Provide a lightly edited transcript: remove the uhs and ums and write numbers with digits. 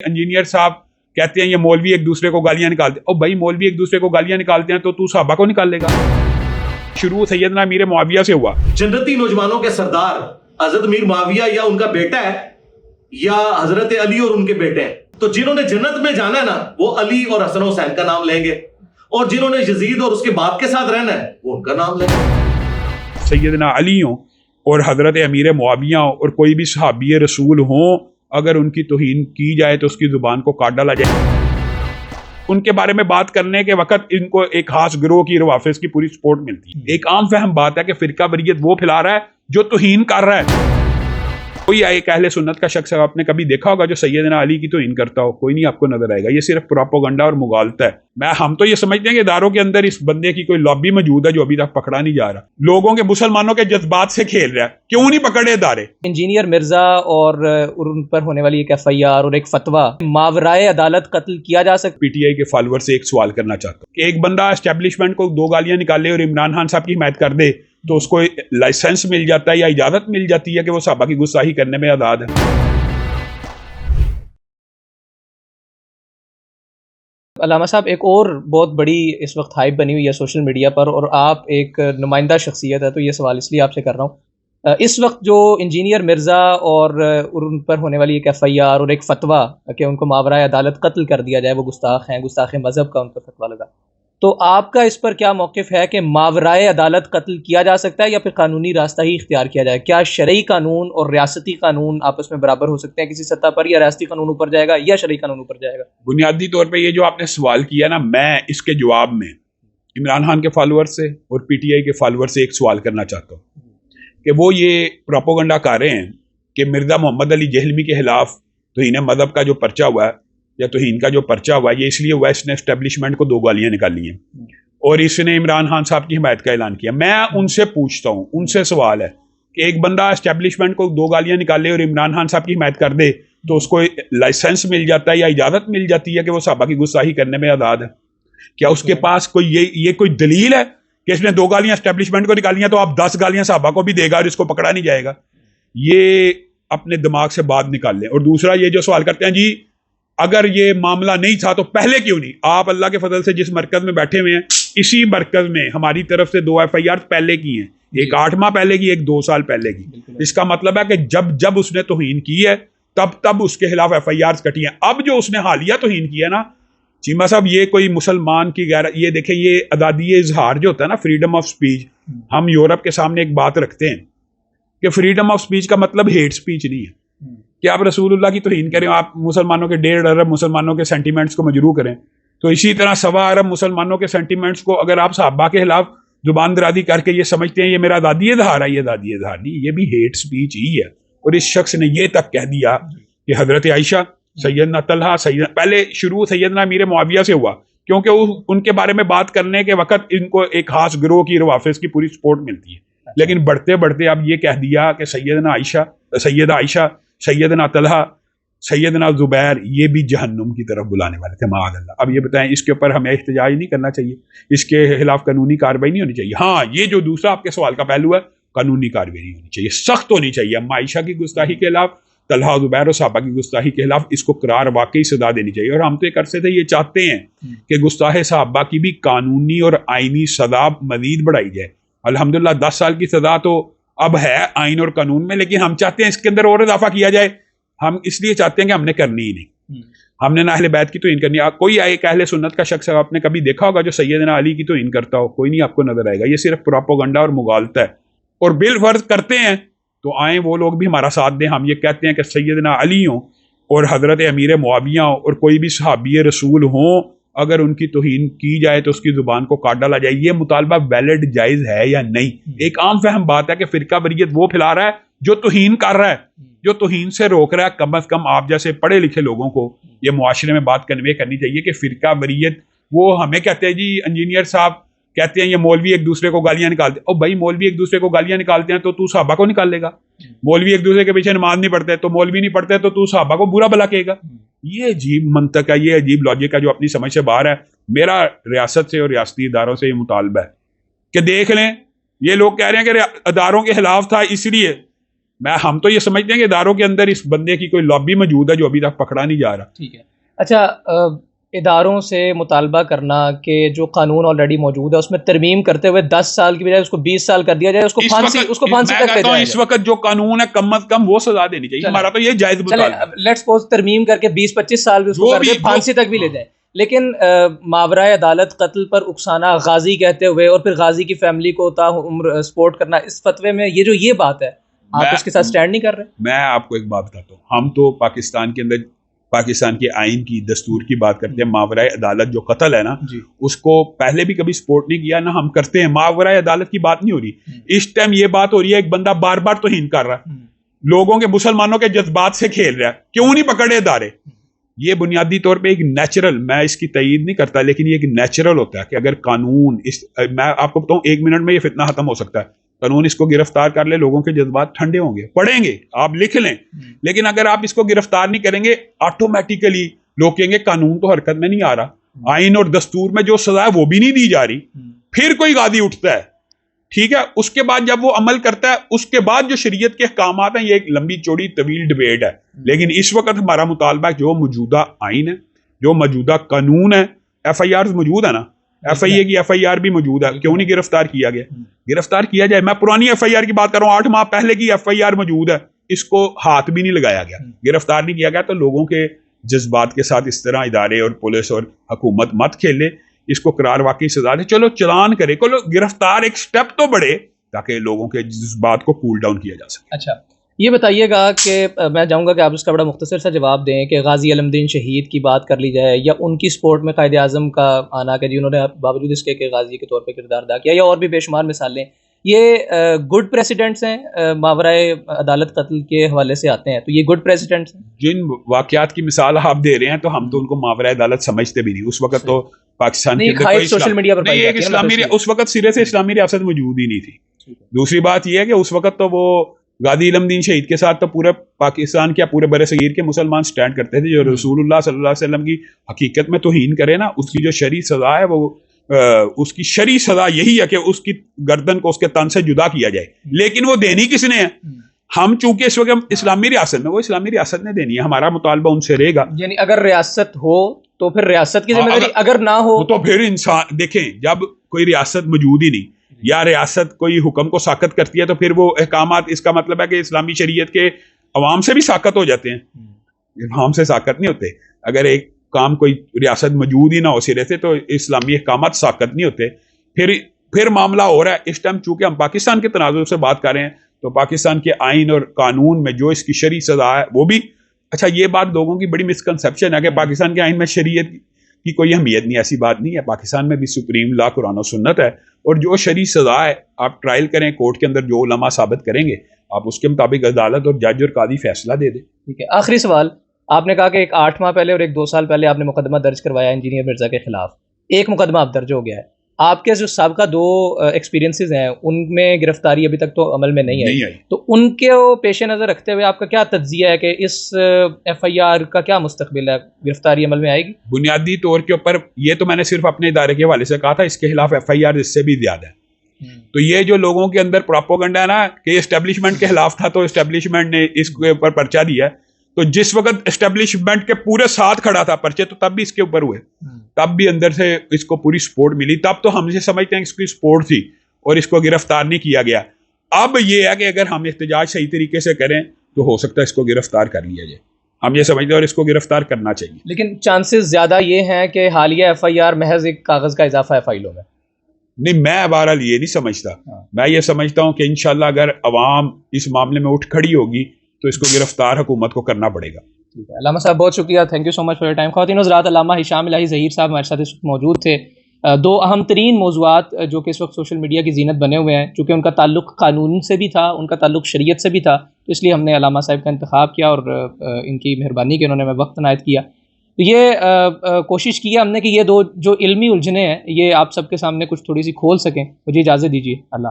Engineer साहब कहते हैं ये मौलवी एक दूसरे को गालियां निकालते हैं। और भाई मौलवी एक दूसरे को गालियां निकालते हैं तो तू सहाबा को निकाल लेगा। शुरू सैयदना अमीर मुआविया से हुआ। जन्नती नौजवानों के सरदार हजरत अमीर मुआविया या उनका बेटा है या हजरत अली और उनके बेटे हैं। तो जिन्होंने जन्नत में जाना है ना वो अली और हसन हुसैन का नाम लेंगे, और जिन्होंने यजीद और उसके बाप के साथ रहना है वो उनका नाम लेंगे। सैयदना अली हो और हजरत अमीर मुआविया हो और कोई भी सहाबी रसूल हो, अगर उनकी तौहीन की जाए तो उसकी जुबान को काट डाला जाए। उनके बारे में बात करने के वक्त इनको एक खास गिरोह की रवाफिज की पूरी सपोर्ट मिलती है। एक आम फहम बात है कि फिरका बरियत वो फैला रहा है जो तौहीन कर रहा है। कोई एक अहले सुन्नत का शख्स आपने कभी देखा होगा जो सैयदना अली की तौहीन करता हो? कोई नहीं आपको नजर आएगा। ये सिर्फ प्रोपेगेंडा और मुगालता है। हम तो ये समझते हैं कि इदारों के अंदर इस बंदे की कोई लॉबी मौजूद है जो अभी तक पकड़ा नहीं जा रहा। लोगों के, मुसलमानों के जज्बात से खेल रहा है। क्यों नहीं पकड़े इदारे? इंजीनियर मिर्जा और उन पर होने वाली एक FIR और एक फतवा, मावराए अदालत कत्ल किया जा सकता। PTI के फॉलोअर से एक सवाल करना चाहता हूँ कि एक बंदा एस्टेब्लिशमेंट को दो गालियां निकाले और इमरान खान साहब की हिमायत कर दे तो उसको लाइसेंस मिल जाता है या इजाजत मिल जाती है कि वो सहाबा की गुस्ताखी करने में आजाद है। अल्लामा साहब, एक और बहुत बड़ी इस वक्त हाइप बनी हुई है सोशल मीडिया पर, और आप एक नुमाइंदा शख्सियत है तो ये सवाल इसलिए आपसे कर रहा हूँ। इस वक्त जो इंजीनियर मिर्ज़ा और उन पर होने वाली एक FIR और एक फतवा कि उनको मावराए अदालत कत्ल कर दिया जाए, वो गुस्ताख हैं, गुस्ताख मज़हब का उन पर फतवा लगा, तो आपका इस पर क्या मौक़िफ़ है कि मावराए अदालत कत्ल किया जा सकता है या फिर कानूनी रास्ता ही इख्तियार किया जाए? क्या शरई कानून और रियासती कानून आपस में बराबर हो सकते हैं किसी सतह पर, या रियासती कानून ऊपर जाएगा या शरई कानून ऊपर जाएगा? बुनियादी तौर पे ये जो आपने सवाल किया ना, मैं इसके जवाब में इमरान खान के फॉलोअर से और PTI के फॉलोअर से एक सवाल करना चाहता हूँ कि वो ये प्रोपेगेंडा कर रहे हैं कि मिर्ज़ा मोहम्मद अली जहलवी के खिलाफ तौहीन मज़हब का जो पर्चा हुआ है या तौहीन का जो पर्चा हुआ है, ये इसलिए हुआ इसने एस्टेब्लिशमेंट को दो गालियां निकाली हैं और इसने इमरान खान साहब की हिमायत का ऐलान किया। मैं उनसे पूछता हूँ, उनसे सवाल है कि एक बंदा एस्टेब्लिशमेंट को दो गालियां निकाले और इमरान खान साहब की हिमायत कर दे तो उसको लाइसेंस मिल जाता है या इजाजत मिल जाती है कि वो सहाबा की गुस्ताखी करने में आजाद है? क्या उसके पास कोई ये कोई दलील है कि इसने दो गालियां एस्टेब्लिशमेंट को निकाली हैं तो आप 10 गालियां सहाबा को भी देगा और इसको पकड़ा नहीं जाएगा? ये अपने दिमाग से बात निकाल लें। और दूसरा ये जो सवाल करते हैं, जी अगर ये मामला नहीं था तो पहले क्यों नहीं? आप अल्लाह के फजल से जिस मरकज में बैठे हुए हैं, इसी मरकज में हमारी तरफ से 2 FIR पहले की हैं, एक 8 माह पहले की, एक 2 साल पहले की। इसका मतलब है कि जब उसने तौहीन की है तब उसके खिलाफ FIRs कटी हैं। अब जो उसने हालिया तौहीन की है ना चीमा साहब, ये कोई मुसलमान की गैर, ये देखें, ये आज़ादी इजहार जो होता है ना, फ्रीडम ऑफ स्पीच, हम यूरोप के सामने एक बात रखते हैं कि फ्रीडम ऑफ स्पीच का मतलब हेट स्पीच नहीं है कि आप रसूलुल्लाह की तौहीन करें, आप मुसलमानों के 1.5 अरब मुसलमानों के सेंटीमेंट्स को मजरू करें, तो इसी तरह 1.25 अरब मुसलमानों के सेंटीमेंट्स को अगर आप सहाबा के खिलाफ जुबान दराजी करके ये समझते हैं ये मेरा आज़ादी इजहार है, ये आज़ादी इजहार नहीं, ये भी हेट स्पीच ही है। और इस शख्स ने ये तक कह दिया कि हजरत आयशा, सैयदना तलहा, पहले शुरू सैयदना अमीर मुआविया से हुआ क्योंकि उनके बारे में बात करने के वक्त इनको एक खास गिरोह की रवाफिज की पूरी सपोर्ट मिलती है। लेकिन बढ़ते बढ़ते अब ये कह दिया कि सैयदना आयशा, सैयदना तलहा, सैयदना जुबैर, ये भी जहन्नुम की तरफ बुलाने वाले थे माअल्लाह। अब ये बताएं, इसके ऊपर हमें एहतजाज नहीं करना चाहिए? इसके खिलाफ कानूनी कार्रवाई नहीं होनी चाहिए? हाँ, ये जो दूसरा आपके सवाल का पहलू है, कानूनी कार्रवाई नहीं होनी चाहिए, सख्त होनी चाहिए। अम्मा आयशा की गुस्ताखी के खिलाफ, तलहा जुबैर और सहाबा की गुस्ताखी के खिलाफ इसको करार वाकई सजा देनी चाहिए। और हम तो एक अरसे से ये चाहते हैं कि गुस्ताखे सहाबा की भी कानूनी और आइनी सजा मजीद बढ़ाई जाए। अल्हम्दुलिल्लाह 10 साल की सजा तो अब है आइन और कानून में, लेकिन हम चाहते हैं इसके अंदर और इजाफा किया जाए। हम इसलिए चाहते हैं कि हमने करनी ही नहीं, हमने ना अहले बैत की तौहीन करनी। कोई एक अहले सुन्नत का शख्स आपने कभी देखा होगा जो सैयदना अली की तौहीन करता हो? कोई नहीं आपको नजर आएगा। ये सिर्फ प्रोपेगेंडा और मुगालता है। और बिल फर्ज करते हैं तो आए वो लोग भी हमारा साथ दें। हम ये कहते हैं कि सैयदना अली हो और हजरत अमीर मुआविया हो और कोई भी सहाबी रसूल हो, अगर उनकी तौहीन की जाए तो उसकी जुबान को काट डाला जाए। ये मुतालबा वैलिड, जायज़ है या नहीं? एक आम फहम बात है कि फिरका बरियत वो फैला रहा है जो तौहीन कर रहा है, जो तौहीन से रोक रहा है। कम अज़ कम आप जैसे पढ़े लिखे लोगों को ये मुआशरे में बात कन्वे करनी चाहिए कि फिरका बरियत, वो हमें कहते हैं, जी इंजीनियर साहब कहते हैं ये मौलवी एक दूसरे को गालियां निकालते हैं। और भाई मौलवी एक दूसरे को गालियां निकालते हैं तो तू सहाबा को निकाल लेगा? मौलवी एक दूसरे के पीछे नमाज नहीं पढ़ते तो मौलवी नहीं पढ़ते तो तू सहाबा को बुरा भला कहेगा? ये अजीब मंतक है, ये अजीब लॉजिक है जो अपनी समझ से बाहर है। मेरा रियासत से और रियासती इदारों से ये मुतालबा है कि देख लें, ये लोग कह रहे हैं कि इदारों के खिलाफ था इसलिए ہم تو یہ سمجھتے ہیں کہ اداروں کے اندر اس بندے کی کوئی لابی موجود ہے جو ابھی تک پکڑا نہیں جا رہا. ٹھیک ہے. اچھا, اداروں سے مطالبہ کرنا کہ جو قانون آلریڈی موجود ہے اس میں ترمیم کرتے ہوئے 10 سال کی بجائے اس کو 20 سال کر دیا جائے, اس کو پھانسی تک لے جائے. اس وقت جو قانون ہے کم از کم وہ سزا دینی چاہیے. ہمارا تو یہ جائز مطالبہ. لیٹس سپوز ترمیم کر کے 20-25 سال بھی اس کو کر دے, پھانسی تک بھی لے جائے. لیکن ماورائے عدالت قتل پر اکسانا, غازی کہتے ہوئے اور پھر غازی کی فیملی کو تا عمر سپورٹ کرنا, اس فتوے میں یہ بات ہے, آپ اس کے ساتھ سٹینڈ نہیں کر رہے؟ میں آپ کو ایک بات بتاتا ہوں. ہم تو پاکستان کے اندر پاکستان کے آئین کی, دستور کی بات کرتے ہیں. ماورائے عدالت جو قتل ہے نا, اس کو پہلے بھی کبھی سپورٹ نہیں کیا, نہ ہم کرتے ہیں. ماورائے عدالت کی بات نہیں ہو رہی اس ٹائم. یہ بات ہو رہی ہے ایک بندہ بار بار توہین کر رہا ہے, لوگوں کے, مسلمانوں کے جذبات سے کھیل رہا ہے. کیوں نہیں پکڑے ادارے؟ یہ بنیادی طور پہ ایک نیچرل, میں اس کی تائید نہیں کرتا, لیکن یہ ایک نیچرل ہوتا ہے کہ اگر قانون میں آپ کو بتاؤں 1 منٹ میں یہ فتنہ ختم ہو سکتا ہے. قانون اس کو گرفتار کر لے, لوگوں کے جذبات ٹھنڈے ہوں گے, پڑھیں گے, آپ لکھ لیں. لیکن اگر آپ اس کو گرفتار نہیں کریں گے, آٹومیٹیکلی لوگ کہیں گے قانون تو حرکت میں نہیں آ رہا, آئین اور دستور میں جو سزا ہے وہ بھی نہیں دی جا رہی. پھر کوئی غازی اٹھتا ہے, ٹھیک ہے, اس کے بعد جب وہ عمل کرتا ہے, اس کے بعد جو شریعت کے احکامات ہیں, یہ ایک لمبی چوڑی طویل ڈبیٹ ہے. لیکن اس وقت ہمارا مطالبہ جو موجودہ آئین ہے, جو موجودہ قانون ہے, FIRs موجود ہے نا, FIA کی FIR بھی موجود ہے, کیوں نہیں گرفتار کیا گیا؟ گرفتار کیا جائے. میں پرانی FIR کی بات کر رہا ہوں, 8 ماہ پہلے کی FIR موجود ہے, اس کو ہاتھ بھی نہیں لگایا گیا, گرفتار نہیں کیا گیا. تو لوگوں کے جذبات کے ساتھ اس طرح ادارے اور پولیس اور حکومت مت کھیلے, اس کو قرار واقعی سزا دے. چلو چلان کرے, چلو گرفتار ایک سٹیپ تو بڑھے تاکہ لوگوں کے جذبات کو کول ڈاؤن کیا جا سکے. اچھا, یہ بتائیے گا کہ میں چاہوں گا کہ آپ اس کا بڑا مختصر سا جواب دیں کہ غازی علم دین شہید کی بات کر لی جائے, یا ان کی سپورٹ میں قائد اعظم کا آنا کہ جنہوں نے باوجود اس کے کہ غازی کے طور پہ کردار ادا کیا, یا اور بھی بے شمار مثالیں, یہ گڈ پریسیڈنٹس ہیں ماورائے عدالت قتل کے حوالے سے آتے ہیں, تو یہ گڈ پریسیڈنٹس ہیں. جن واقعات کی مثال آپ دے رہے ہیں تو ہم تو ان کو ماورائے عدالت سمجھتے بھی نہیں. اس وقت تو پاکستان کے اندر سوشل میڈیا پر اس وقت سرے سے اسلامی ریاست موجود ہی نہیں تھی. دوسری بات یہ ہے کہ اس وقت تو وہ غازی علم دین شہید کے ساتھ تو پورے پاکستان کے, پورے بر صغیر کے مسلمان سٹینڈ کرتے تھے. جو رسول اللہ صلی اللہ علیہ وسلم کی حقیقت میں توہین کرے نا, اس کی جو شرعی سزا ہے وہ اس کی شرعی سزا یہی ہے کہ اس کی گردن کو اس کے تن سے جدا کیا جائے. لیکن وہ دینی کس نے ہے؟ ہم چونکہ اس وقت اسلامی ریاست میں, وہ اسلامی ریاست نے دینی ہے. ہمارا مطالبہ ان سے رہے گا. یعنی اگر ریاست ہو تو پھر ریاست کی ذمہ داری, اگر نہ ہو تو پھر انسان دیکھیں, جب کوئی ریاست موجود ہی نہیں یا ریاست کوئی حکم کو ساقط کرتی ہے تو پھر وہ احکامات, اس کا مطلب ہے کہ اسلامی شریعت کے عوام سے بھی ساقط ہو جاتے ہیں. عوام سے ساقط نہیں ہوتے. اگر ایک کام کوئی ریاست موجود ہی نہ ہو سرے سے تو اسلامی احکامات ساقط نہیں ہوتے. پھر معاملہ ہو رہا ہے اس ٹائم, چونکہ ہم پاکستان کے تناظر سے بات کر رہے ہیں تو پاکستان کے آئین اور قانون میں جو اس کی شرعی سزا ہے وہ بھی, اچھا یہ بات لوگوں کی بڑی مسکنسیپشن ہے کہ پاکستان کے آئین میں شریعت کی کوئی اہمیت نہیں. ایسی بات نہیں ہے. پاکستان میں بھی سپریم لا قرآن و سنت ہے, اور جو شرعی سزا ہے آپ ٹرائل کریں کورٹ کے اندر, جو علماء ثابت کریں گے آپ اس کے مطابق عدالت اور جج اور قاضی فیصلہ دے دیں. ٹھیک ہے. آخری سوال, آپ نے کہا کہ ایک 8 ماہ پہلے اور ایک 2 سال پہلے آپ نے مقدمہ درج کروایا انجینئر مرزا کے خلاف, ایک مقدمہ اب درج ہو گیا ہے. آپ کے جو سابقہ 2 ایکسپیرینسز ہیں ان میں گرفتاری ابھی تک تو عمل میں نہیں آئی, تو ان کے پیش نظر رکھتے ہوئے آپ کا کیا تجزیہ ہے کہ اس FIR کا کیا مستقبل ہے؟ گرفتاری عمل میں آئے گی؟ بنیادی طور کے اوپر یہ تو میں نے صرف اپنے ادارے کے حوالے سے کہا تھا, اس کے خلاف FIR اس سے بھی زیادہ ہے. تو یہ جو لوگوں کے اندر پروپیگنڈا ہے نا کہ یہ اسٹیبلشمنٹ کے خلاف تھا تو اسٹیبلشمنٹ نے اس کے اوپر پرچہ دیا, تو جس وقت اسٹیبلشمنٹ کے پورے ساتھ کھڑا تھا پرچے, تو تب بھی اس کے اوپر ہوئے, تب بھی اندر سے اس کو پوری سپورٹ ملی, تب تو ہم یہ سمجھتے ہیں کہ اس کی سپورٹ تھی اور اس کو گرفتار نہیں کیا گیا. اب یہ ہے کہ اگر ہم احتجاج صحیح طریقے سے کریں تو ہو سکتا ہے اس کو گرفتار کر لیا جائے. ہم یہ سمجھتے ہیں اور اس کو گرفتار کرنا چاہیے. لیکن چانسز زیادہ یہ ہیں کہ حالیہ FIR محض ایک کاغذ کا اضافہ ہے فائلوں میں. نہیں, میں بہرحال یہ نہیں سمجھتا. میں یہ سمجھتا ہوں کہ انشاءاللہ اگر عوام اس معاملے میں اٹھ کھڑی ہوگی تو اس کو گرفتار حکومت کو کرنا پڑے گا. ٹھیک ہے. علامہ صاحب بہت شکریہ, thank you so much for your time. خواتین حضرات, علامہ ہشام الہی ظہیر صاحب ہمارے ساتھ اس وقت موجود تھے. 2 اہم ترین موضوعات جو کہ اس وقت سوشل میڈیا کی زینت بنے ہوئے ہیں, چونکہ ان کا تعلق قانون سے بھی تھا, ان کا تعلق شریعت سے بھی تھا, تو اس لیے ہم نے علامہ صاحب کا انتخاب کیا اور ان کی مہربانی کہ انہوں نے ہمیں وقت عنایت کیا. تو یہ کوشش کی ہے ہم نے کہ یہ 2 جو علمی الجھنیں ہیں یہ آپ سب کے سامنے کچھ تھوڑی سی کھول سکیں. مجھے اجازت دیجیے. اللہ